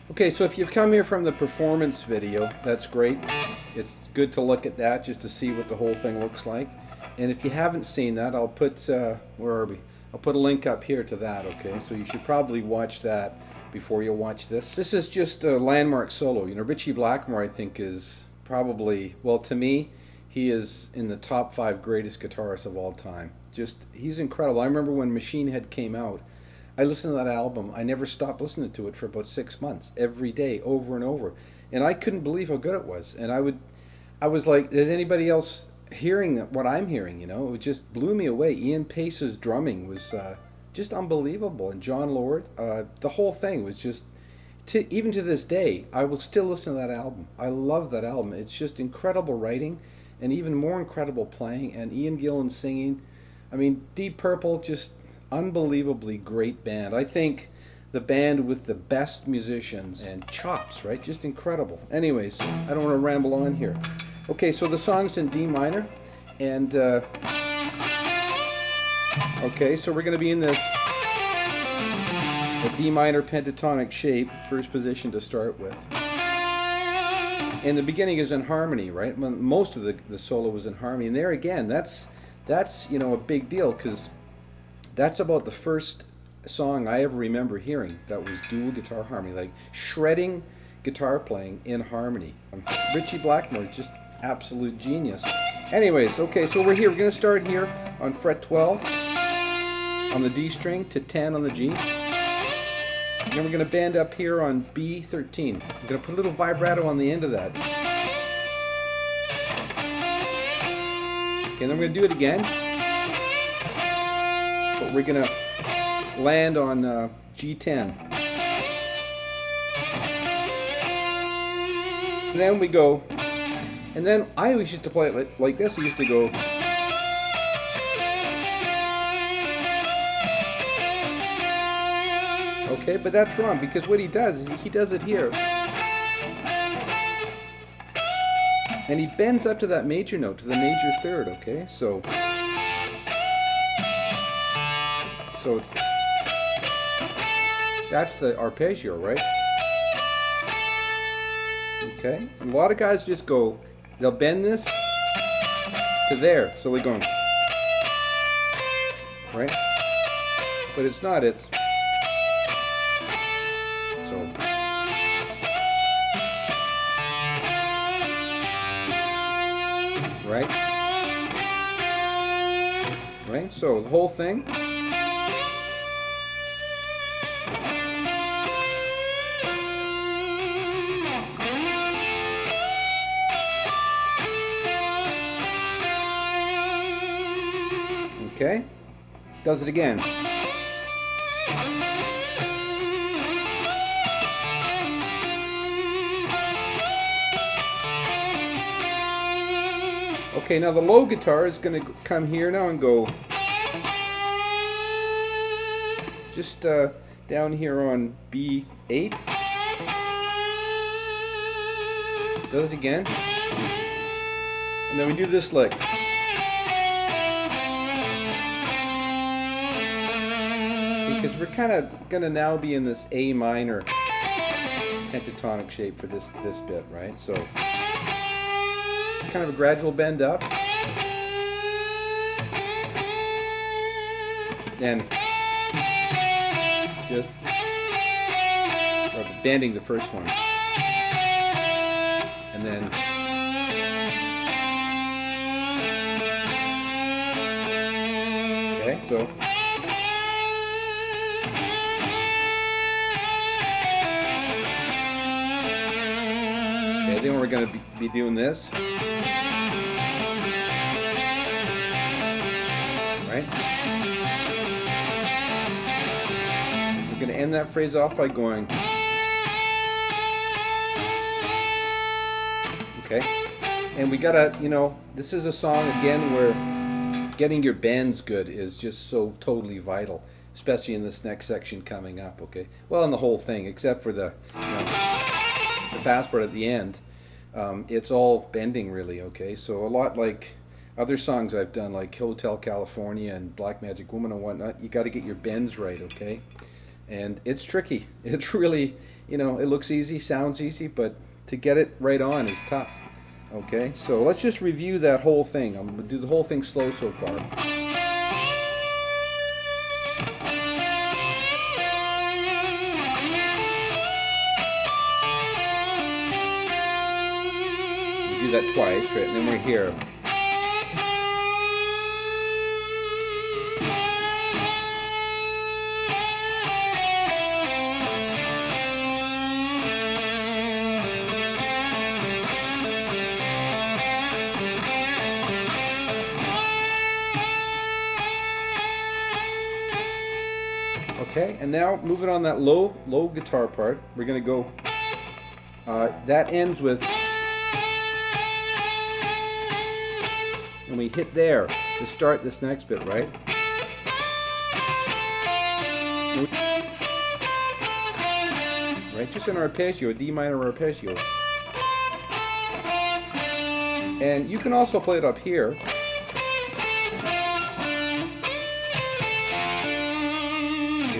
Okay, so if you've come here from the performance video, that's great. It's good to look at that just to see what the whole thing looks like. And if you haven't seen that, I'll put, where are we? I'll put a link up here to that, okay? So you should probably watch that before you watch this. This is just a landmark solo. You know, Richie Blackmore, I think, is probably, well, to me, he is in the top 5 greatest guitarists of all time. Just, he's incredible. I remember when Machine Head came out, I listened to that album. I never stopped listening to it for about 6 months, every day, over and over. And I couldn't believe how good it was. And I was like, is anybody else hearing what I'm hearing? You know, it just blew me away. Ian Pace's drumming was just unbelievable. And John Lord, the whole thing was just, even to this day, I will still listen to that album. I love that album. It's just incredible writing and even more incredible playing. And Ian Gillan singing. I mean, Deep Purple, just unbelievably great band. I think the band with the best musicians and chops, right? Just incredible. Anyways, I don't want to ramble on here. Okay, so the song's in D minor, and okay, so we're going to be in this a D minor pentatonic shape, first position to start with. And the beginning is in harmony, right? Most of the solo was in harmony, and there again, that's you know, a big deal, because that's about the first song I ever remember hearing that was dual guitar harmony, like shredding guitar playing in harmony. Richie Blackmore, just absolute genius. Anyways, okay, so we're here. We're going to start here on fret 12 on the D string to 10 on the G. And then we're going to bend up here on B13. I'm going to put a little vibrato on the end of that. Okay, and then we're going to do it again. But we're going to land on G10. And then we go, and then I always used to play it like this. I used to go. Okay, but that's wrong, because what he does is he does it here. And he bends up to that major note, to the major third, okay? So it's, that's the arpeggio, right? Okay, and a lot of guys just go, they'll bend this to there, so they're going, right? But it's not, it's, so, right? Right, so the whole thing. Okay, does it again. Okay, now the low guitar is going to come here now and go just down here on B8. Does it again. And then we do this lick. Because we're kind of going to now be in this A minor pentatonic shape for this bit, right? So kind of a gradual bend up. And just bending the first one. And then okay, so then we're going to be doing this. Right? We're going to end that phrase off by going. Okay? And we got to, you know, this is a song again where getting your bends good is just so totally vital, especially in this next section coming up, okay? Well, in the whole thing, except for the, you know, the fast part at the end. It's all bending really, okay? So a lot like other songs I've done, like Hotel California and Black Magic Woman and whatnot, you got to get your bends right, okay? And it's tricky. It's really, you know, it looks easy, sounds easy, but to get it right on is tough. Okay, so let's just review that whole thing. I'm going to do the whole thing slow so far. We do that twice, right? And then we're here. Okay, and now moving on that low guitar part, we're going to go, that ends with, and we hit there to start this next bit, right? Right, just an arpeggio, a D minor arpeggio. And you can also play it up here.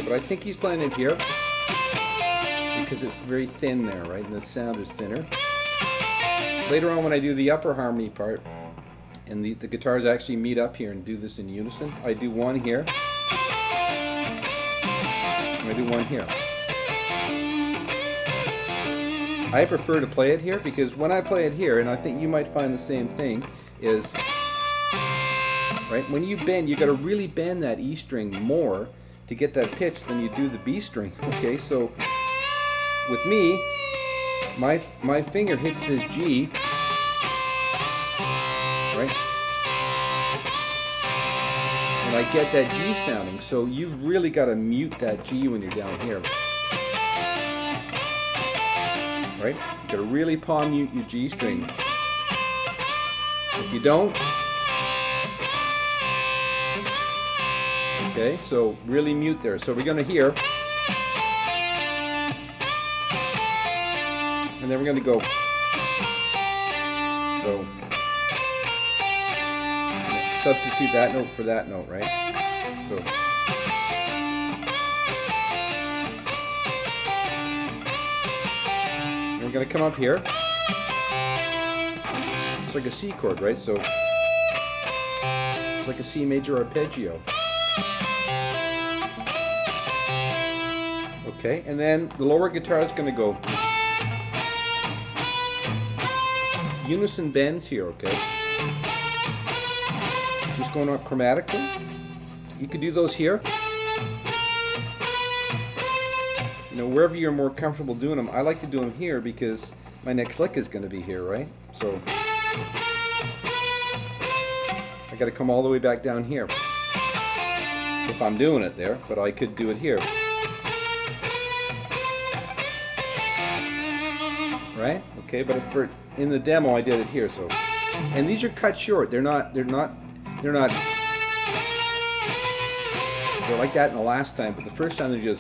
But I think he's playing it here because it's very thin there, right? And the sound is thinner. Later on when I do the upper harmony part and the guitars actually meet up here and do this in unison, I do one here and I do one here. I prefer to play it here because when I play it here, and I think you might find the same thing, is, right, when you bend, you got to really bend that E string more to get that pitch than you do the B string. Okay, so with me, my finger hits this G, right? And I get that G sounding. So you really got to mute that G when you're down here, right? You got to really palm mute your G string. If you don't, okay, so really mute there. So we're going to hear, and then we're going to go. So substitute that note for that note, right? So and we're going to come up here. It's like a C chord, right? So it's like a C major arpeggio. Okay, and then the lower guitar is going to go unison bends here, okay? Just going up chromatically. You could do those here. You know, wherever you're more comfortable doing them. I like to do them here because my next lick is going to be here, right? So I got to come all the way back down here if I'm doing it there, but I could do it here. Right? Okay, but for in the demo I did it here, so. And these are cut short. They're like that in the last time, but the first time they're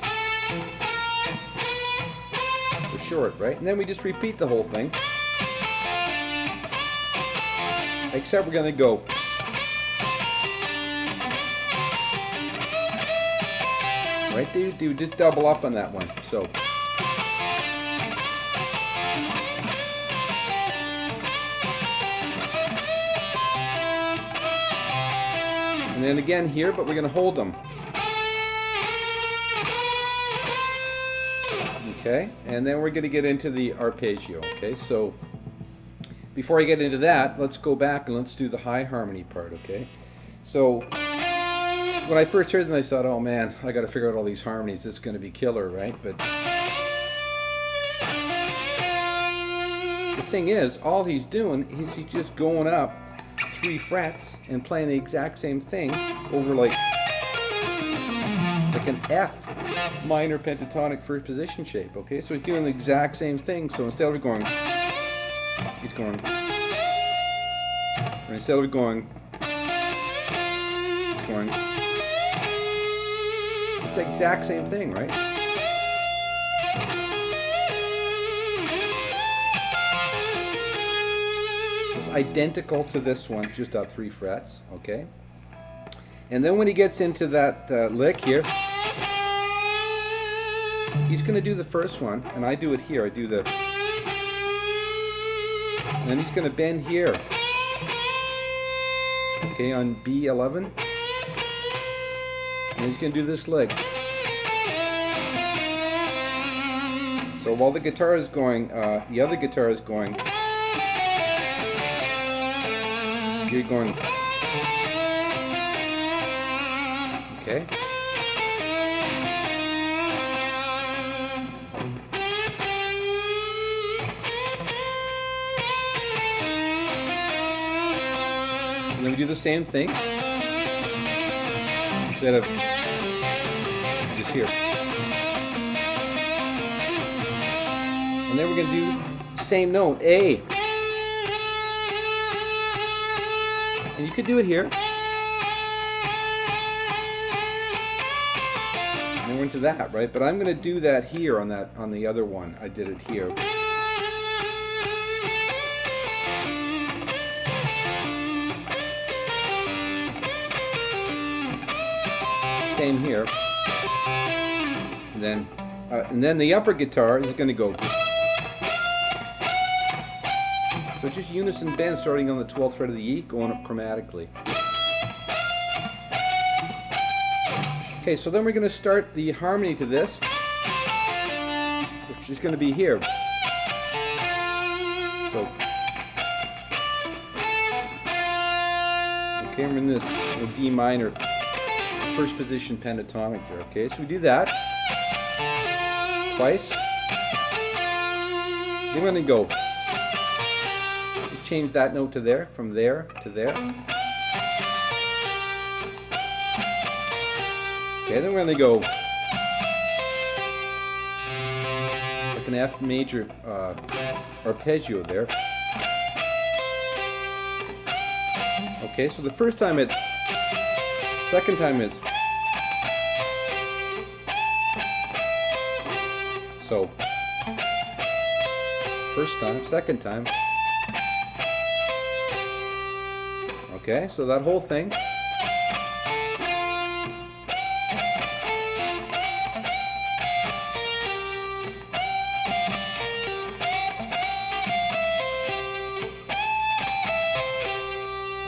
short, right? And then we just repeat the whole thing. Except we're gonna go. Right, dude, just double up on that one. So. And then again here, but we're going to hold them. Okay, and then we're going to get into the arpeggio. Okay, so before I get into that, let's go back and let's do the high harmony part. Okay, so when I first heard them, I thought, oh man, I got to figure out all these harmonies. This is going to be killer, right? But the thing is, all he's doing is he's just going up 3 frets and playing the exact same thing over like an F minor pentatonic first position shape. Okay, so he's doing the exact same thing. So instead of going, he's going, or instead of going, he's going. It's the exact same thing, right? Identical to this one, just up 3 frets, okay? And then when he gets into that lick here, he's going to do the first one, and I do it here. I do the, and then he's going to bend here. Okay, on B11, and he's going to do this lick. So while the guitar is going, the other guitar is going. You're going. Okay. And then we do the same thing. Instead of just here. And then we're going to do the same note, A. And you could do it here. And then we're into that, right? But I'm going to do that here on the other one. I did it here. Same here. And then the upper guitar is going to go. So just unison bend starting on the 12th fret of the E, going up chromatically. Okay, so then we're going to start the harmony to this, which is going to be here. So, okay, we're in this D minor, first position pentatonic there. Okay, so we do that twice. Then we're going to go. Change that note to there, from there to there. Okay, then we're going to go like an F major arpeggio there. Okay, so the first time it's, second time is, so first time, second time. Okay, so that whole thing.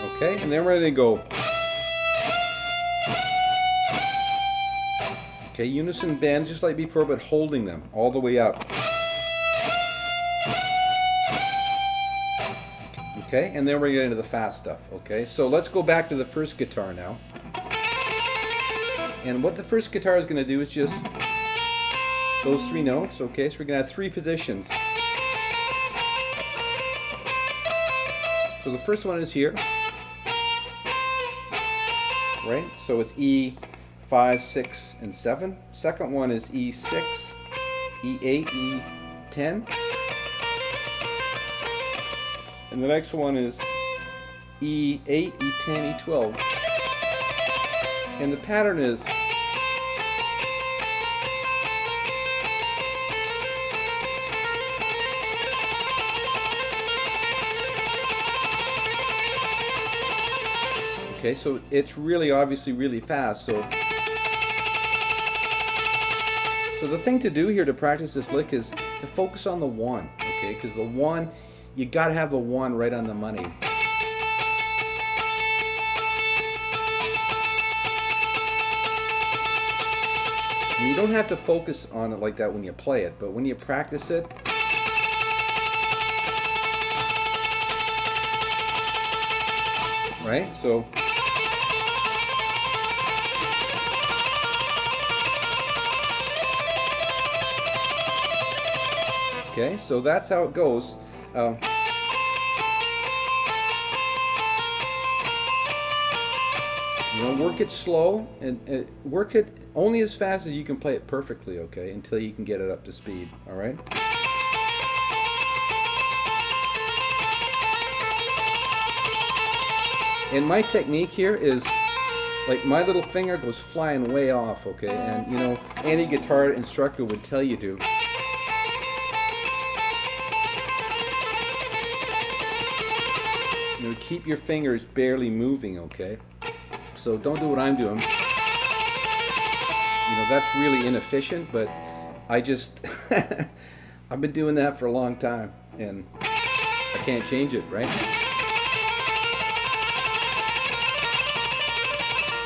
Okay, and then we're going to go. Okay, unison bend just like before, but holding them all the way up. Okay, and then we're getting into the fast stuff. Okay, so let's go back to the first guitar now. And what the first guitar is going to do is just those three notes. Okay, so we're going to have three positions. So the first one is here. Right, so it's E, 5, 6, and 7. Second one is E6, E8, E10. And the next one is E8, E10, E12. And the pattern is okay, so it's really obviously really fast. So the thing to do here to practice this lick is to focus on the one, okay? Because the one, you gotta have the one right on the money. And you don't have to focus on it like that when you play it, but when you practice it, right? So okay, so that's how it goes. You know, work it slow and work it only as fast as you can play it perfectly, okay, until you can get it up to speed, all right? And my technique here is, like, my little finger goes flying way off, okay, and, you know, any guitar instructor would tell you to. You know, keep your fingers barely moving, okay? So don't do what I'm doing. You know, that's really inefficient, but I just, I've been doing that for a long time, and I can't change it, right?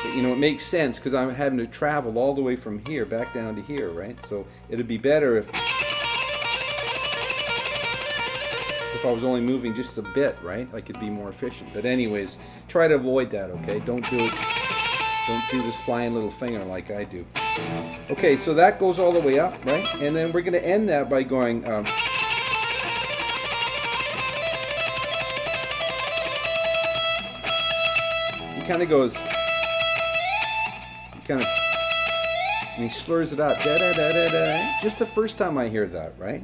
But, you know, it makes sense because I'm having to travel all the way from here back down to here, right? So it'd be better if I was only moving just a bit, right? I could be more efficient. But anyways, try to avoid that, okay? Don't do it. Don't do this flying little finger like I do. Okay, so that goes all the way up, right? And then we're going to end that by going... he kind of goes... and he slurs it out. Da, da, da, da, da. Just the first time I hear that, right?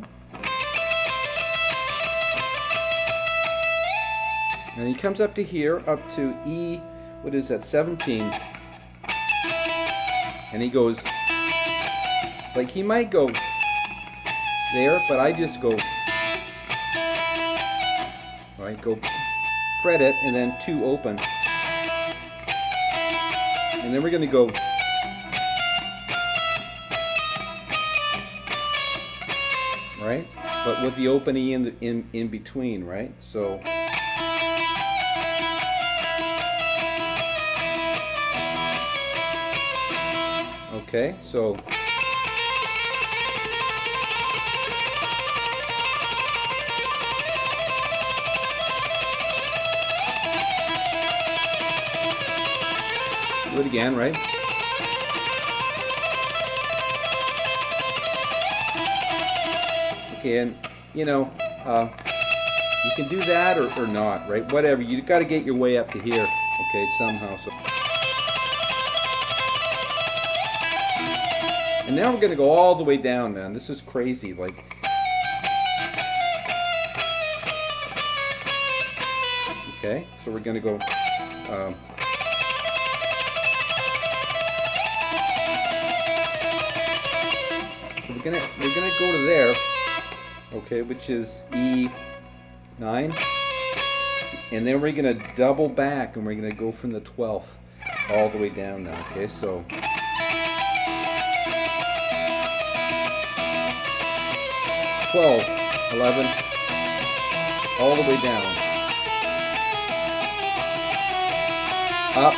And he comes up to here, up to E, what is that, 17. And he goes, like he might go there, but I just go, right, go fret it, and then 2 open. And then we're going to go, right, but with the open E in between, right, so. Okay, so do it again, right? Okay, and you know, you can do that or not, right? Whatever, you got to get your way up to here, okay, somehow. So. And now we're going to go all the way down, man. This is crazy. Like, okay, so we're going to go. So we're gonna go to there, okay, which is E9, and then we're going to double back, and we're going to go from the 12th all the way down now. Okay, so. 12, 11, all the way down, up,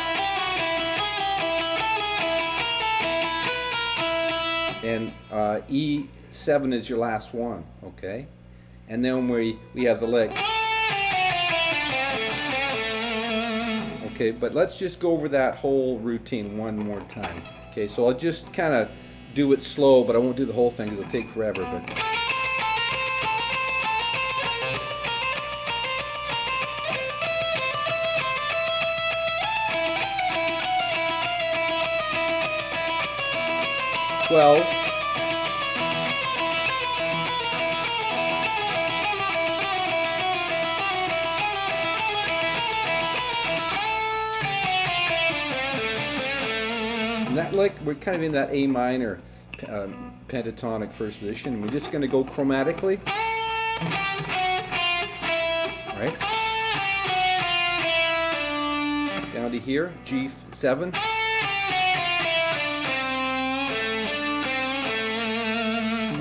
and E7 is your last one, okay? And then we have the lick. Okay, but let's just go over that whole routine one more time. Okay, so I'll just kind of do it slow, but I won't do the whole thing because it'll take forever, but... 12, and that, like, we're kind of in that A minor pentatonic first position. We're just going to go chromatically, right, down to here, G7.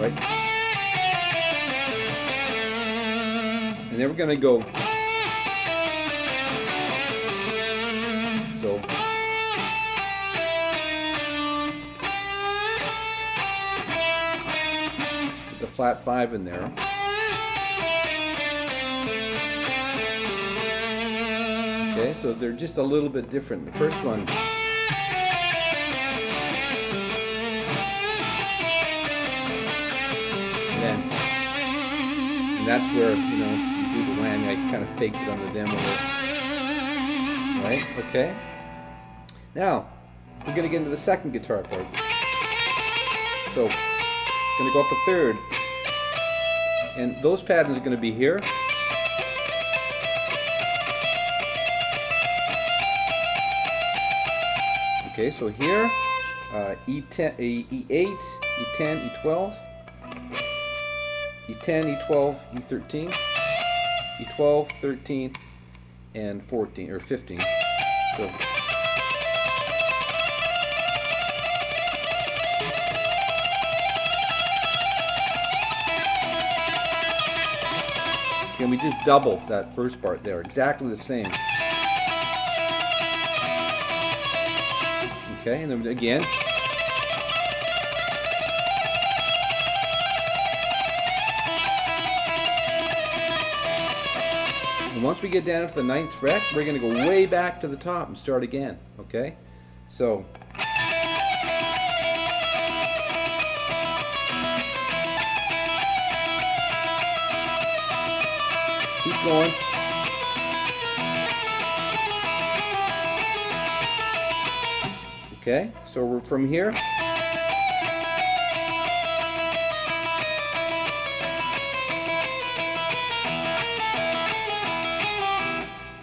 Right? And then we're going to go. So. Put the flat 5 in there. Okay, so they're just a little bit different. The first one. And that's where, you know, you do the whammy. I kind of faked it on the demo there. Right? Okay. Now, we're going to get into the second guitar part. So, going to go up a third. And those patterns are going to be here. Okay, so here, E10, E8, E10, E12. E10, E12, E13, E12, 13, and 14, or 15. So, Okay, we just double that first part there, exactly the same. Okay, and then again. And once we get down to the 9th fret, we're going to go way back to the top and start again. Okay, so. Keep going. Okay, so we're from here.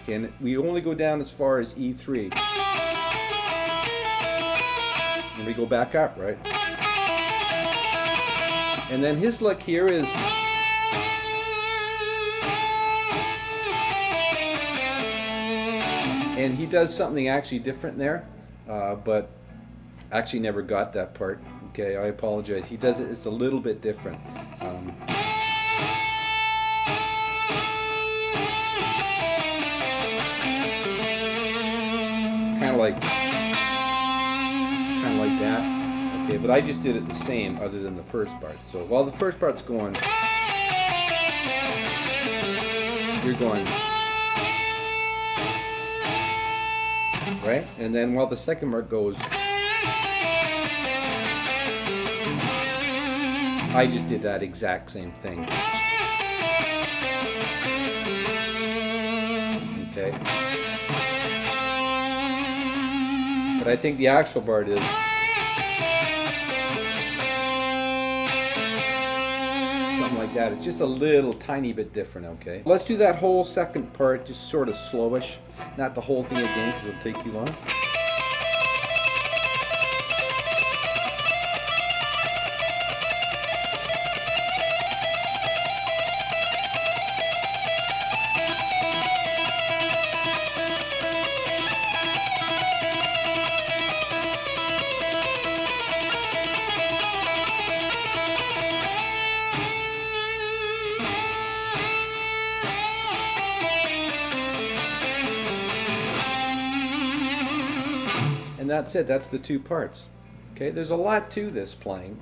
Okay, and we only go down as far as E3. And we go back up, right? And then his lick here is. And he does something actually different there, but actually never got that part. Okay, I apologize. He does it, it's a little bit different. Kind of like that. Okay, but I just did it the same other than the first part. So while the first part's going, you're going. Right? And then while the second mark goes, I just did that exact same thing. Okay. But I think the actual part is something like that. It's just a little tiny bit different, okay? Let's do that whole second part just sort of slowish. Not the whole thing again because it'll take too long. And that's it. That's the two parts. Okay, there's a lot to this playing.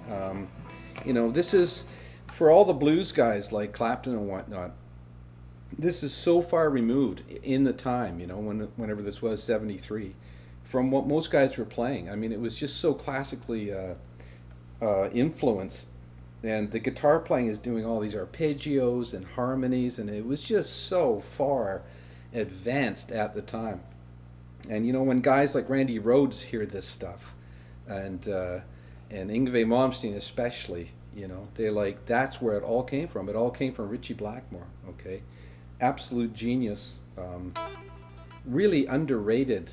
You know, this is for all the blues guys like Clapton and whatnot. This is so far removed in the time. You know, whenever this was 73, from what most guys were playing. I mean, it was just so classically influenced, and the guitar playing is doing all these arpeggios and harmonies, and it was just so far advanced at the time. And you know, when guys like Randy Rhoads hear this stuff, and Yngwie Malmsteen especially, you know, they're like, that's where it all came from. It all came from Richie Blackmore. Okay, absolute genius, really underrated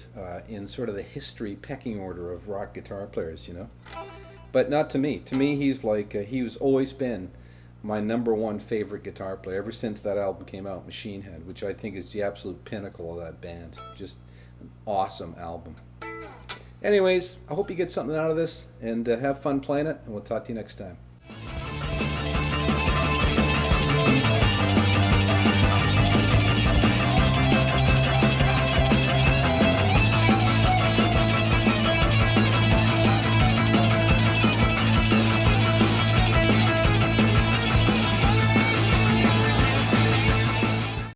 in sort of the history pecking order of rock guitar players. You know, but not to me. To me, he's like he's always been my #1 favorite guitar player ever since that album came out, Machine Head, which I think is the absolute pinnacle of that band. Just an awesome album. Anyways, I hope you get something out of this, and have fun playing it, and we'll talk to you next time.